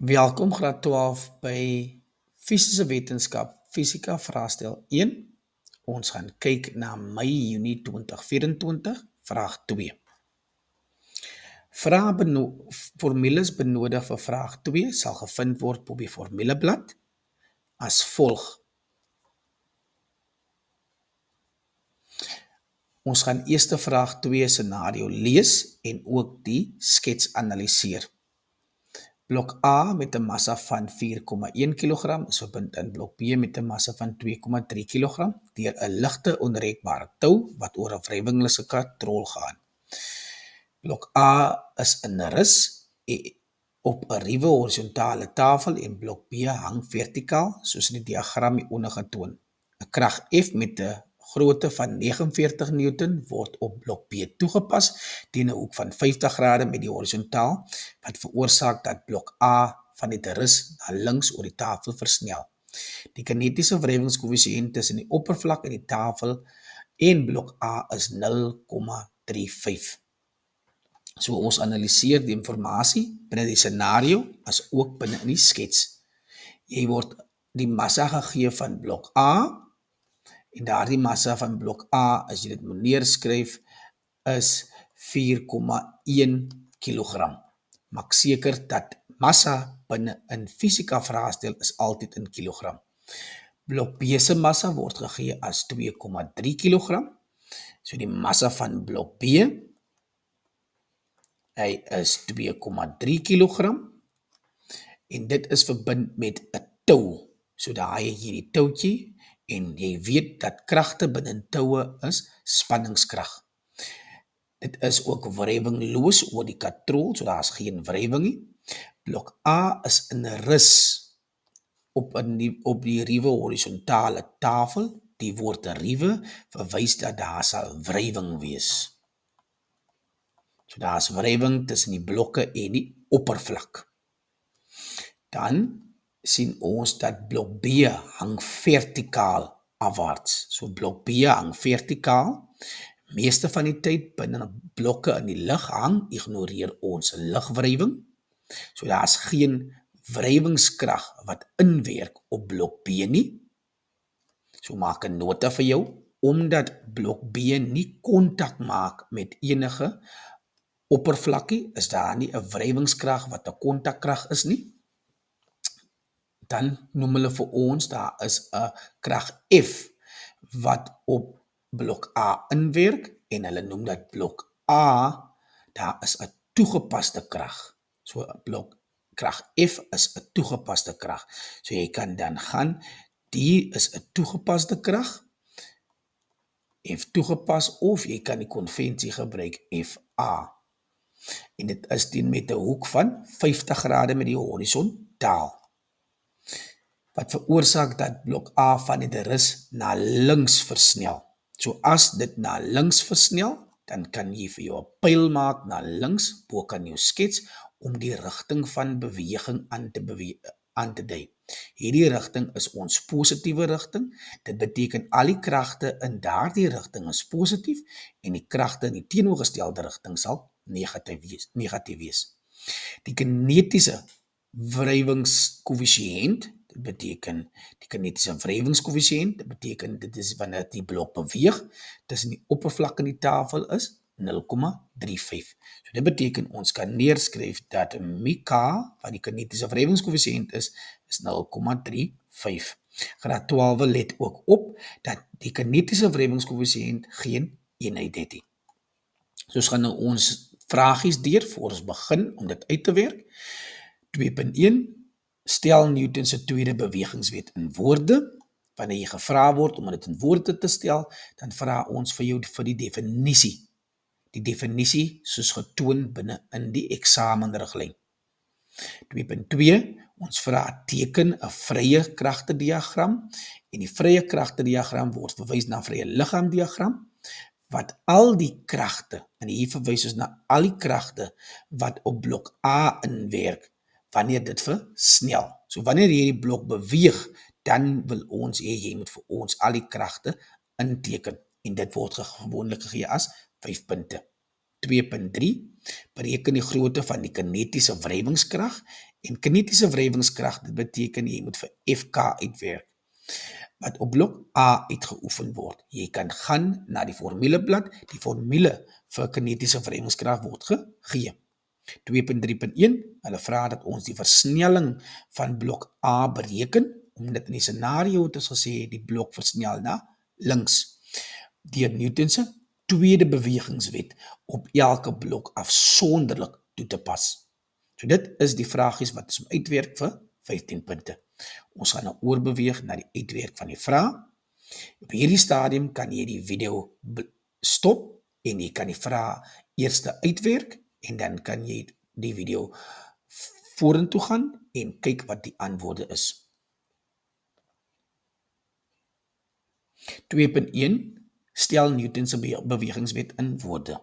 Welkom graad 12 by Fisiese Wetenskap, Fisika vraestel 1. Ons gaan kyk na Mei-Junie 2024, vraag 2. Formules benodig vir vraag 2 sal gevind word op die formuleblad as volg. Ons gaan eers vraag 2 scenario lees en ook die skets analiseer. Blok A met 'n massa van 4,1 kg is verbind in blok B met 'n massa van 2,3 kg deur 'n ligte onrekbare tou wat oor 'n wrywinglose katrol gaan. Blok A is in 'n rus op 'n ruwe horisontale tafel en blok B hang vertikaal soos in die diagram hieronder getoon. 'n Krag F met 'n grootte van 49 Newton word op blok B toegepas teen 'n hoek van 50 grade met die horisontaal wat veroorsaak dat blok A van die rus na links oor die tafel versnel. Die kinetiese wrywingskoëffisiënt tussen die oppervlak en die tafel en blok A is 0,35. So ons analiseer die informasie binne die scenario as ook binne in die skets. Jy word die massa gegee van blok A en daardie massa van blok A, as jy dit moet neerskryf, is 4,1 kg. Maak seker dat massa binne in fisika vraestel is altyd in kilogram. Blok B se massa word gegee as 2,3 kg. So die massa van blok B, hy is 2,3 kg en dit is verbind met 'n tou. So daar het jy die toutjie en jy weet dat kragte binne toue is spanningskrag. Dit is ook wrywingloos oor die katrol, so daar is geen wrywing nie. Blok A is in 'n rus op die ruwe horisontale tafel. Die woord ruwe verwys dat daar sal wrywing wees. So daar is wrywing tussen die blokke en die oppervlak. Dan sien ons dat blok B hang vertikaal afwaarts. So blok B hang vertikaal. Meeste van die tyd binne blokke in die lug hang, ignoreer ons lugwrywing. So daar is geen wrywingskrag wat inwerk op blok B nie. So maak 'n nota vir jou, omdat blok B nie kontak maak met enige oppervlakkie, is daar nie 'n wrywingskrag wat 'n kontakkrag is nie. Dan noem hulle vir ons, daar is 'n krag F wat op blok A inwerk en hulle noem dat blok A, daar is 'n toegepaste krag. So krag F is 'n toegepaste krag. So jy kan dan gaan, die is 'n toegepaste krag, F toegepas, of jy kan die konvensie gebruik FA. En dit is teen met 'n hoek van 50 grade met die horisontaal. Wat veroorsaak dat blok A van die rus na links versnel. So as dit na links versnel, dan kan jy vir jou 'n pyl maak na links bo kan jou skets om die rigting van beweging aan te dui. Hierdie rigting is ons positiewe rigting. Dit beteken al die kragte in daardie rigting is positief en die kragte in die teenoorgestelde rigting sal negatief wees. Die kinetiese wrywingskoëffisiënt, dit beteken die kinetiese wrywingskoëffisiënt, dit beteken dit is wanneer die blok beweeg tussen die oppervlak en die tafel is 0,35. So dit beteken ons kan neerskryf dat μk van die kinetiese wrywingskoëffisiënt is 0,35. Graad 12 let ook op dat die kinetiese wrywingskoëffisiënt geen eenheid het nie. So ons gaan nou ons vragies deur voor ons begin om dit uit te werk. 2.1 Stel Newton se tweede bewegingswet in woorde. Wanneer jy gevra word om dit in woorde te stel, dan vra ons vir jou vir die definisie. Die definisie soos getoon binne in die eksamenriglyn. 2.2 Ons vra teken 'n vrye kragtediagram en die vrye kragtediagram word verwys na vrye liggaamdiagram wat al die kragte, en hier verwys ons na al die kragte wat op blok A inwerk wanneer dit versnel. So wanneer hierdie blok beweeg, dan wil ons jy moet vir ons al die kragte inteken en dit word gewoonlik gegee as 5 punte. 2.3 Bereken die grootte van die kinetiese wrywingskrag En kinetiese wrywingskrag, dit beteken jy moet vir FK uitwerk, wat op blok A uitgeoefen word. Jy kan gaan na die formuleblad, die formule vir kinetiese wrywingskrag word gegee. 2.3.1, hulle vra dat ons die versnelling van blok A bereken, omdat in die scenario het ons gesê die blok versnel na links, deur Newton se tweede bewegingswet op elke blok afsonderlik toe te pas. So dit is die vragies wat ons uitwerk vir 15 punte. Ons gaan nou oorbeweeg na die uitwerk van die vraag. Op hierdie stadium kan jy die video stop en jy kan die vraag eers uitwerk en dan kan jy die video vorentoe gaan en kyk wat die antwoorde is. 2.1 Stel Newton se bewegingswet in woorde.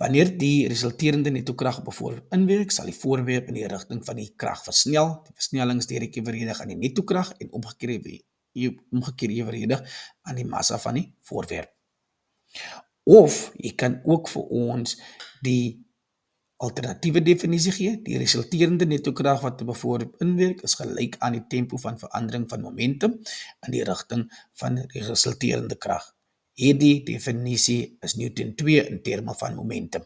Wanneer die resulterende netto-krag op 'n voorwerp inwerk, sal die voorwerp in die rigting van die krag versnel. Die versnelling is direk evenredig aan die netto-krag en omgekeer evenredig aan die massa van die voorwerp. Of jy kan ook vir ons die alternatiewe definisie gee. Die resulterende netto-krag wat op 'n voorwerp inwerk is gelyk aan die tempo van verandering van momentum in die rigting van die resulterende krag. Hierdie definisie is Newton 2 in terme van momentum.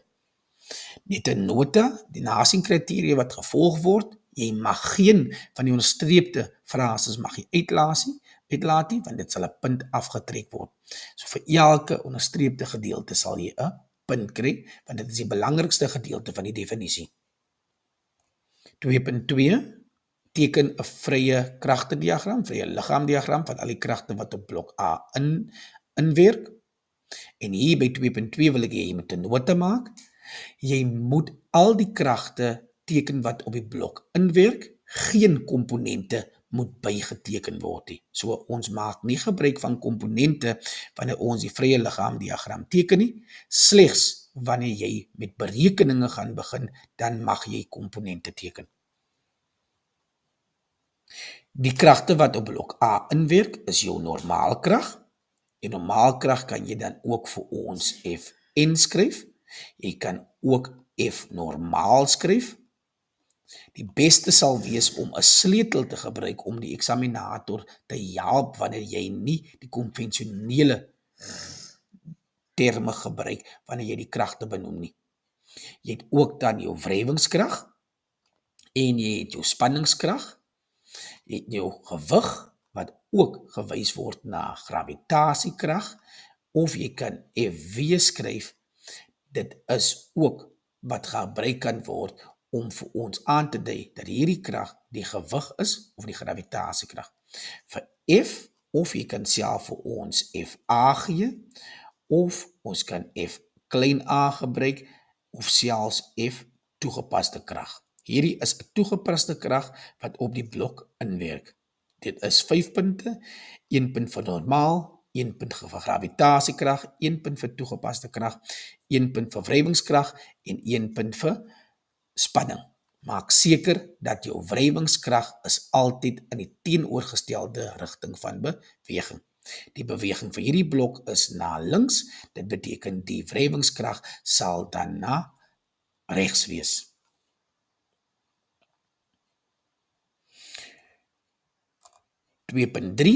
Net 'n nota, die nasienkriteria wat gevolg word, jy mag geen van die onderstreepte frases mag jy uitlaat nie, want dit sal 'n punt afgetrek word. So vir elke onderstreepte gedeelte sal jy 'n punt kry, want dit is die belangrikste gedeelte van die definisie. 2.2 Teken 'n vrye kragtediagram, vrye liggaamdiagram van al die kragte wat op blok A inwerk. En hier by 2.2 wil ek jy moet 'n nota maak. Jy moet al die kragte teken wat op die blok inwerk, geen komponente moet bygeteken word nie. So ons maak nie gebruik van komponente wanneer ons die vrye liggaamdiagram teken nie, slegs wanneer jy met berekeninge gaan begin, dan mag jy komponente teken. Die kragte wat op blok A inwerk is jou normaalkrag. Die normaalkrag kan jy dan ook vir ons Fn skryf. Jy kan ook F normaal skryf. Die beste sal wees om 'n sleutel te gebruik om die eksaminator te help wanneer jy nie die konvensionele terme gebruik wanneer jy die kragte benoem nie. Jy het ook dan jou wrywingskrag en jy het jou spanningskrag. Jy het jou gewig wat ook gewys word na gravitasiekrag, of jy kan Fw skryf. Dit is ook wat gebruik kan word om vir ons aan te dui dat hierdie krag die gewig is of die gravitasiekrag. Vir F, of jy kan self vir ons Fa gee, of ons kan F klein a gebruik, of selfs F toegepaste krag. Hierdie is 'n toegepaste krag wat op die blok inwerk. Dit is 5 punte, 1 punt vir normaal, 1 punt vir gravitasiekrag, 1 punt vir toegepaste krag, 1 punt vir wrywingskrag en 1 punt vir spanning. Maak seker dat jou wrywingskrag is altyd in die teenoorgestelde rigting van beweging. Die beweging vir hierdie blok is na links, dit beteken die wrywingskrag sal dan na regs wees. 2.3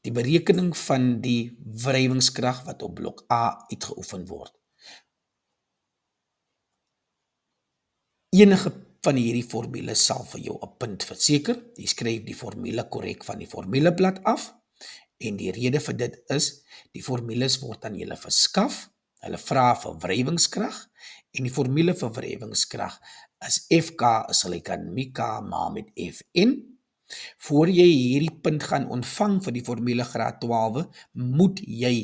Die berekening van die wrywingskrag wat op blok A uitgeoefen word. Enige van hierdie formules sal vir jou 'n punt verseker. Jy skryf die formule korrek van die formuleblad af. En die rede vir dit is, die formules word aan julle verskaf. Hulle vra vir wrywingskrag en die formule vir wrywingskrag is Fk is gelyk aan μk maal met Fn. Voor jy hierdie punt gaan ontvang vir die formule graad 12, moet jy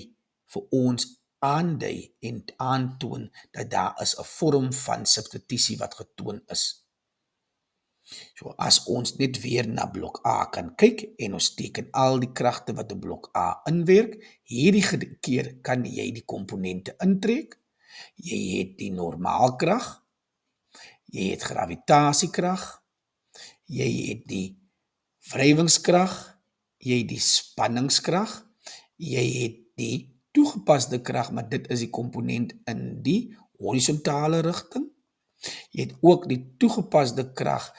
vir ons aandui en aantoon dat daar is 'n vorm van substitusie wat getoon is. So as ons net weer na blok A kan kyk en ons teken al die kragte wat op blok A inwerk, hierdie keer kan jy die komponente intrek. Jy het die normaalkrag, jy het gravitasiekrag, jy het die wrywingskrag, jy het die spanningskrag, jy het die toegepaste krag, maar dit is die komponent in die horisontale rigting. Jy het ook die toegepaste krag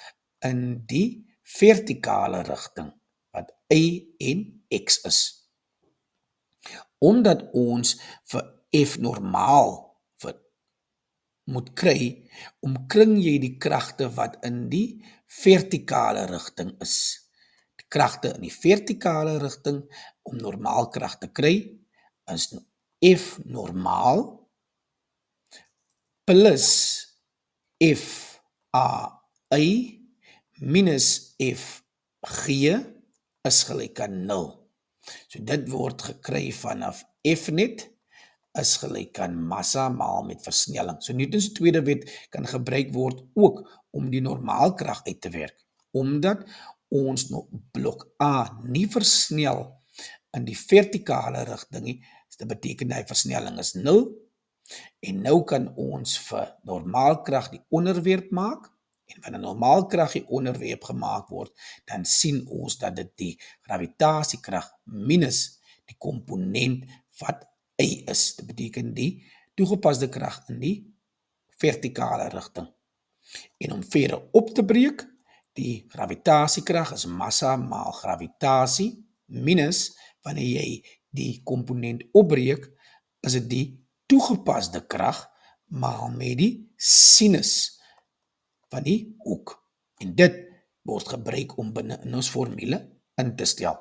in die vertikale rigting, wat y en x is. Omdat ons vir F normaal moet kry, omkring jy die kragte wat in die vertikale rigting is. Die kragte in die vertikale rigting, om normaalkrag te kry, is F normaal plus F AI minus F G is gelyk aan 0. So dit word gekry vanaf F net is gelyk aan massa maal met versnelling. So Newton's tweede wet kan gebruik word ook om die normaalkrag uit te werk. Omdat ons blok A nie versnel in die vertikale rigting nie, dit beteken die versnelling is 0. En nou kan ons vir normaalkrag die onderwerp maak. En wanneer normaalkrag die onderwerp gemaak word, dan sien ons dat dit die gravitasiekrag minus die komponent wat y is. Dit beteken die toegepaste krag in die vertikale rigting. En om verder op te breek, die gravitasiekrag is massa maal gravitasie minus, wanneer jy die komponent opbreek, is dit die toegepaste krag maal met die sinus van die hoek. En dit word gebruik om binne in ons formule in te stel.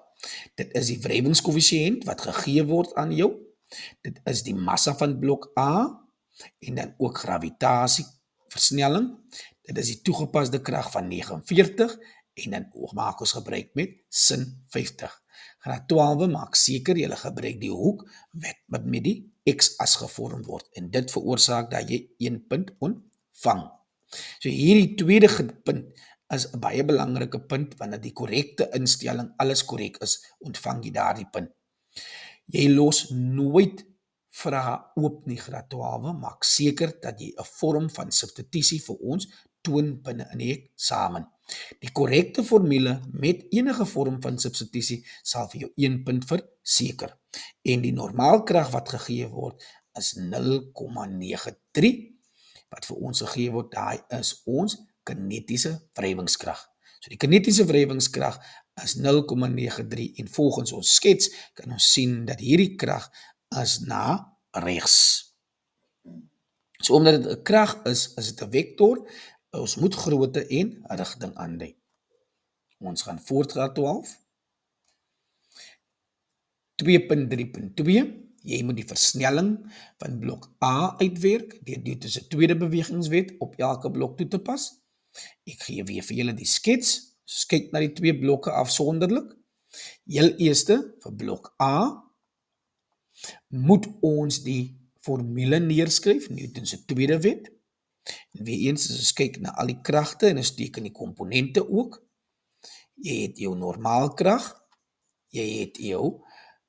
Dit is die wrywingskoëffisiënt wat gegee word aan jou. Dit is die massa van blok A en dan ook gravitasieversnelling. Dit is die toegepaste krag van 49 en dan maak ons gebruik met sin 50. Graad 12 maak seker jy gebruik die hoek wat met die x-as gevorm word en dit veroorsaak dat jy 1 punt ontvang. So hierdie tweede punt is 'n baie belangrike punt, wanneer die korrekte instelling alles korrek is, ontvang jy daardie punt. Jy los nooit vrae oop nie, graad 12, maak seker dat jy 'n vorm van substitusie vir ons toon binne in die eksamen. Die korrekte formule met enige vorm van substitusie sal vir jou 1 punt verseker. En die normaalkrag wat gegee word is 0,93. Wat vir ons gegee word, daai is ons kinetiese wrywingskrag. So die kinetiese wrywingskrag is 0,93 en volgens ons skets kan ons sien dat hierdie krag is na regs. So omdat dit 'n krag is dit 'n vektor. Ons moet grootte en rigting aandui. Ons gaan voort, graad 12. 2.3.2. Jy moet die versnelling van blok A uitwerk deur Newton's tweede bewegingswet op elke blok toe te pas. Ek gee weer vir julle die skets. So kyk na die twee blokke afsonderlik. Heel eerste vir blok A moet ons die formule neerskryf, Newton's tweede wet. En weer eens, as ons kyk na al die kragte en ons teken die komponente ook. Jy het jou normaalkrag, jy het jou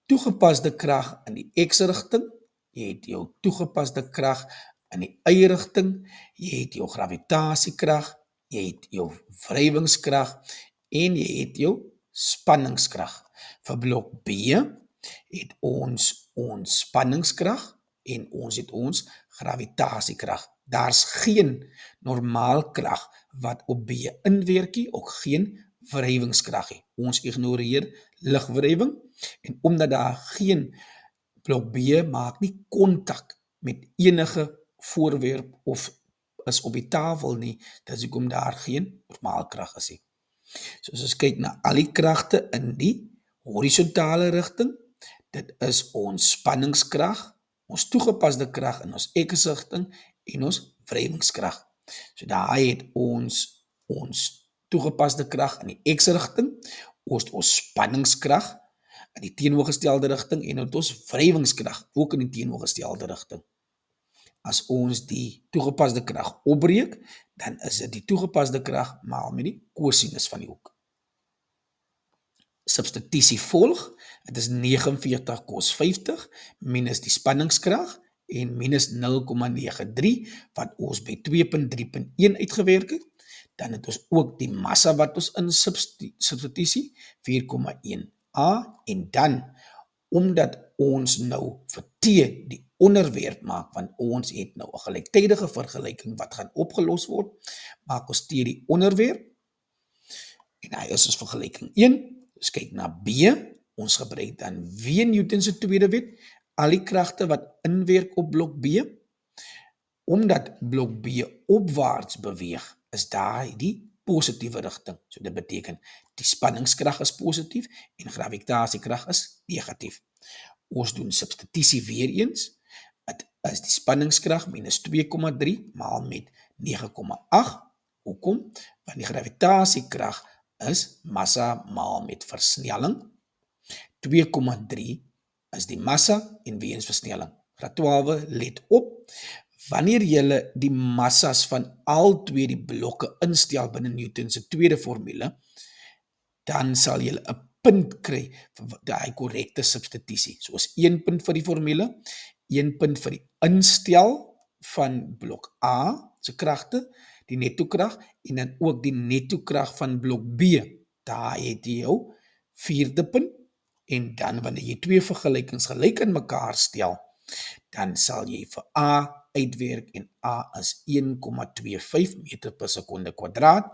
toegepaste krag in die x-rigting, jy het jou toegepaste krag in die y-rigting, jy het jou gravitasiekrag, jy het jou wrywingskrag en jy het jou spanningskrag. Vir blok B het ons spanningskrag en ons het ons gravitasiekrag. Daar's geen normaalkrag wat op B inwerk, ook geen wrywingskrag nie. Ons ignoreer ligwrywing en omdat daar geen blok B maak nie kontak met enige voorwerp of is op die tafel nie, dis hoekom daar geen normaalkrag is nie. So as ons kyk na al die kragte in die horisontale rigting, dit is ons spanningskrag, ons toegepaste krag in ons x-rigting en ons wrywingskrag. So daar het ons toegepaste krag in die x-rigting, ons spanningskrag in die teenoorgestelde rigting en ons wrywingskrag ook in die teenoorgestelde rigting. As ons die toegepaste krag opbreek, dan is dit die toegepaste krag maal met die kosinus van die hoek. Substitusie volg, dit is 49 cos 50 minus die spanningskrag en minus 0,93 wat ons by 2.3.1 uitgewerk het. Dan het ons ook die massa wat ons in substitusie 4,1a en dan omdat ons nou vir T die onderwerp maak, want ons het nou 'n gelyktydige vergelyking wat gaan opgelos word, maak ons T die onderwerp, en hy is ons vergelyking 1, ons kyk na B, ons gebruik dan weer Newton se tweede wet, al die kragte wat inwerk op blok B, omdat blok B opwaarts beweeg, is daar die positiewe rigting. So dit beteken, die spanningskrag is positief en gravitasiekrag is negatief. Ons doen substitusie weer eens. Dit is die spanningskrag minus 2,3 maal met 9,8. Hoekom? Want die gravitasiekrag is massa maal met versnelling. 2,3 is die massa en weens versnelling. Graad 12, let op. Wanneer jy die massas van al twee die blokke instel binne Newton se tweede formule, dan sal jy 'n punt kry vir die korrekte substitusie. So is 1 punt vir die formule, 1 punt vir die instel van blok A se kragte, die nettokrag, en dan ook die nettokrag van blok B. Daar het jy jou 4de punt, en dan wanneer jy twee vergelykings gelyk aan mekaar stel, dan sal jy vir A uitwerk, en A is 1,25 meter per sekonde kwadraat,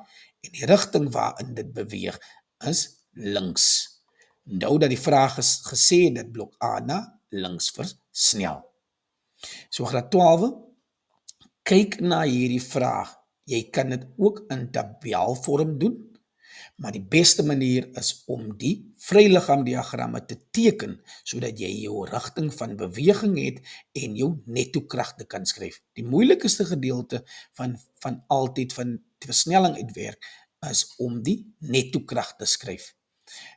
en die rigting waarin dit beweeg is links. Nou dat die vraag is gesê dat blok A na links versnel. So graad 12, kyk na hierdie vraag. Jy kan dit ook in tabelvorm doen, maar die beste manier is om die vryliggaamdiagramme te teken, sodat jy jou rigting van beweging het en jou nettokragte kan skryf. Die moeilikste gedeelte van altyd van die versnelling uitwerk is om die nettokrag te skryf.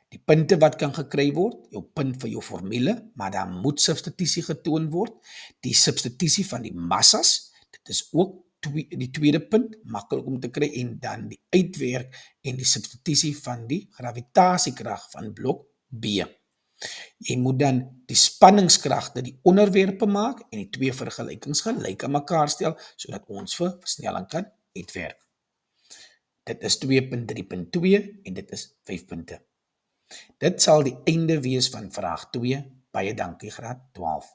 Die punte wat kan gekry word, jou punt vir jou formule, maar daar moet substitusie getoon word. Die substitusie van die massas, dit is ook die tweede punt, maklik om te kry, en dan die uitwerk en die substitusie van die gravitasiekrag van blok B. Jy moet dan die spanningskragte die onderwerpe maak en die twee vergelykings gelyk aan mekaar stel, sodat ons vir versnelling kan uitwerk. Dit is 2.3.2 en dit is 5 punte. Dit sal die einde wees van vraag 2. Baie dankie, graad 12.